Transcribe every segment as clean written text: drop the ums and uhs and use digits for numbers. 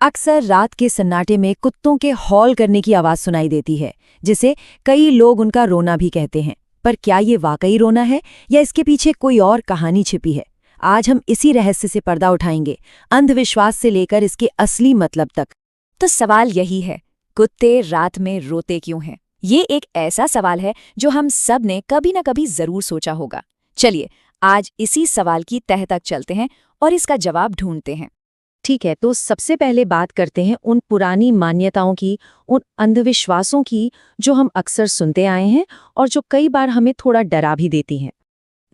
अक्सर रात के सन्नाटे में कुत्तों के हॉल करने की आवाज सुनाई देती है, जिसे कई लोग उनका रोना भी कहते हैं। पर क्या ये वाकई रोना है या इसके पीछे कोई और कहानी छिपी है? आज हम इसी रहस्य से पर्दा उठाएंगे, अंधविश्वास से लेकर इसके असली मतलब तक। तो सवाल यही है, कुत्ते रात में रोते क्यों हैं? ये एक ऐसा सवाल है जो हम सब ने कभी न कभी जरूर सोचा होगा। चलिए आज इसी सवाल की तह तक चलते हैं और इसका जवाब ढूंढते हैं। ठीक है, तो सबसे पहले बात करते हैं उन पुरानी मान्यताओं की, उन अंधविश्वासों की जो हम अक्सर सुनते आए हैं और जो कई बार हमें थोड़ा डरा भी देती हैं।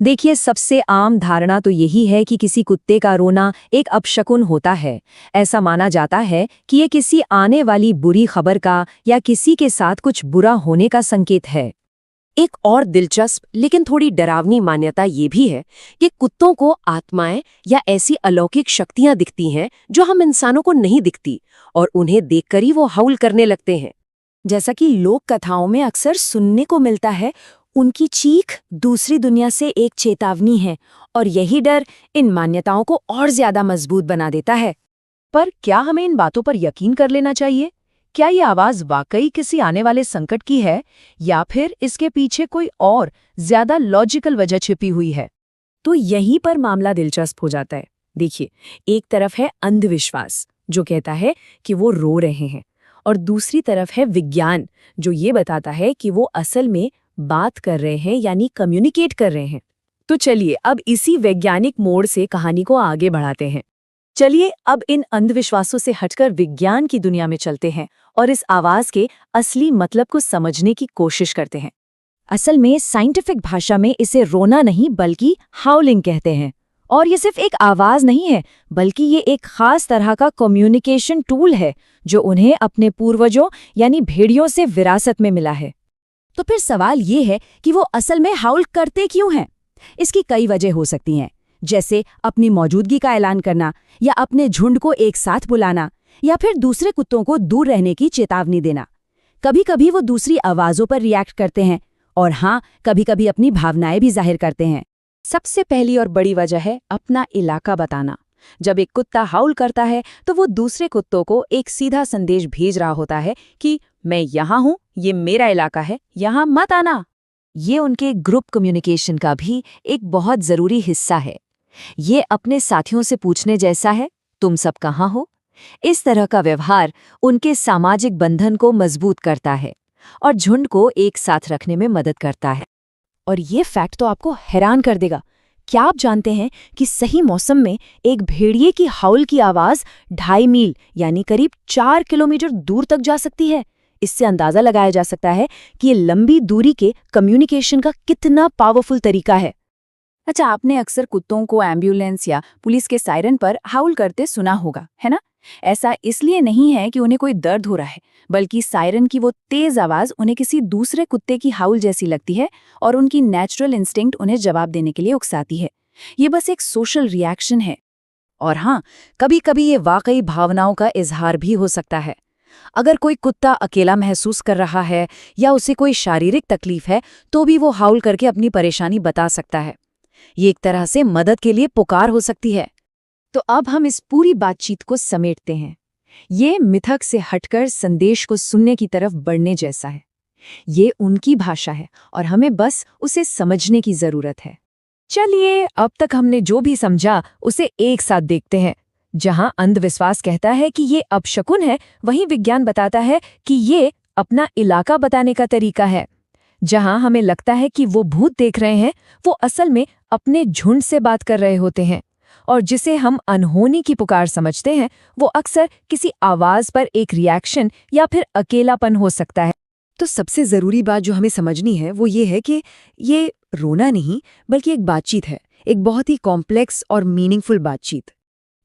देखिए, सबसे आम धारणा तो यही है कि किसी कुत्ते का रोना एक अपशकुन होता है। ऐसा माना जाता है कि ये किसी आने वाली बुरी खबर का या किसी के साथ कुछ बुरा होने का संकेत है। एक और दिलचस्प लेकिन थोड़ी डरावनी मान्यता ये भी है कि कुत्तों को आत्माएं या ऐसी अलौकिक शक्तियां दिखती हैं जो हम इंसानों को नहीं दिखती, और उन्हें देखकर ही वो हाउल करने लगते हैं। जैसा कि लोक कथाओं में अक्सर सुनने को मिलता है, उनकी चीख दूसरी दुनिया से एक चेतावनी है, और यही डर इन मान्यताओं को और ज्यादा मजबूत बना देता है। पर क्या हमें इन बातों पर यकीन कर लेना चाहिए? क्या ये आवाज वाकई किसी आने वाले संकट की है या फिर इसके पीछे कोई और ज्यादा लॉजिकल वजह छिपी हुई है? तो यहीं पर मामला दिलचस्प हो जाता है। देखिए, एक तरफ है अंधविश्वास जो कहता है कि वो रो रहे हैं, और दूसरी तरफ है विज्ञान जो ये बताता है कि वो असल में बात कर रहे हैं, यानी कम्युनिकेट कर रहे हैं। तो चलिए अब इसी वैज्ञानिक मोड़ से कहानी को आगे बढ़ाते हैं। चलिए अब इन अंधविश्वासों से हटकर विज्ञान की दुनिया में चलते हैं और इस आवाज के असली मतलब को समझने की कोशिश करते हैं। असल में साइंटिफिक भाषा में इसे रोना नहीं बल्कि हाउलिंग कहते हैं, और ये सिर्फ एक आवाज नहीं है बल्कि ये एक खास तरह का कम्युनिकेशन टूल है जो उन्हें अपने पूर्वजों यानी भेड़ियों से विरासत में मिला है। तो फिर सवाल ये है कि वो असल में हाउल करते क्यों हैं? इसकी कई वजह हो सकती हैं, जैसे अपनी मौजूदगी का ऐलान करना, या अपने झुंड को एक साथ बुलाना, या फिर दूसरे कुत्तों को दूर रहने की चेतावनी देना। कभी कभी वो दूसरी आवाजों पर रिएक्ट करते हैं, और हाँ, कभी कभी अपनी भावनाएं भी जाहिर करते हैं। सबसे पहली और बड़ी वजह है अपना इलाका बताना। जब एक कुत्ता हाउल करता है तो वो दूसरे कुत्तों को एक सीधा संदेश भेज रहा होता है कि मैं यहाँ हूँ, ये मेरा इलाका है, यहाँ मत आना। ये उनके ग्रुप कम्युनिकेशन का भी एक बहुत जरूरी हिस्सा है। ये अपने साथियों से पूछने जैसा है, तुम सब कहाँ हो? इस तरह का व्यवहार उनके सामाजिक बंधन को मजबूत करता है और झुंड को एक साथ रखने में मदद करता है। और ये फैक्ट तो आपको हैरान कर देगा। क्या आप जानते हैं कि सही मौसम में एक भेड़िए की हाउल की आवाज 2.5 मील यानी करीब 4 किलोमीटर दूर तक जा सकती है? इससे अंदाजा लगाया जा सकता है कि ये लंबी दूरी के कम्युनिकेशन का कितना पावरफुल तरीका है। अच्छा, आपने अक्सर कुत्तों को एम्बुलेंस या पुलिस के सायरन पर हाउल करते सुना होगा, है ना? ऐसा इसलिए नहीं है कि उन्हें कोई दर्द हो रहा है, बल्कि सायरन की वो तेज आवाज उन्हें किसी दूसरे कुत्ते की हाउल जैसी लगती है और उनकी नेचुरल इंस्टिंक्ट उन्हें जवाब देने के लिए उकसाती है। ये बस एक सोशल रिएक्शन है। और हाँ, कभी कभी ये वाकई भावनाओं का इजहार भी हो सकता है। अगर कोई कुत्ता अकेला महसूस कर रहा है या उसे कोई शारीरिक तकलीफ है, तो भी वो हाउल करके अपनी परेशानी बता सकता है। ये एक तरह से मदद के लिए पुकार हो सकती है। तो अब हम इस पूरी बातचीत को समेटते हैं। ये मिथक से हटकर संदेश को सुनने की तरफ बढ़ने जैसा है। ये उनकी भाषा है और हमें बस उसे समझने की जरूरत है। चलिए, अब तक हमने जो भी समझा उसे एक साथ देखते हैं। जहां अंधविश्वास कहता है कि ये अपशकुन है, वहीं विज्ञान बताता है कि ये अपना इलाका बताने का तरीका है। जहां हमें लगता है कि वो भूत देख रहे हैं, वो असल में अपने झुंड से बात कर रहे होते हैं, और जिसे हम अनहोनी की पुकार समझते हैं, वो अक्सर किसी आवाज पर एक रिएक्शन या फिर अकेलापन हो सकता है। तो सबसे जरूरी बात जो हमें समझनी है वो ये है कि ये रोना नहीं बल्कि एक बातचीत है, एक बहुत ही कॉम्प्लेक्स और मीनिंगफुल बातचीत।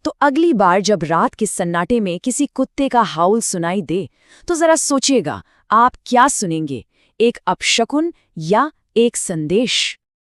तो अगली बार जब रात के सन्नाटे में किसी कुत्ते का हाउल सुनाई दे, तो जरा सोचिएगा, आप क्या सुनेंगे? एक अपशकुन या एक संदेश?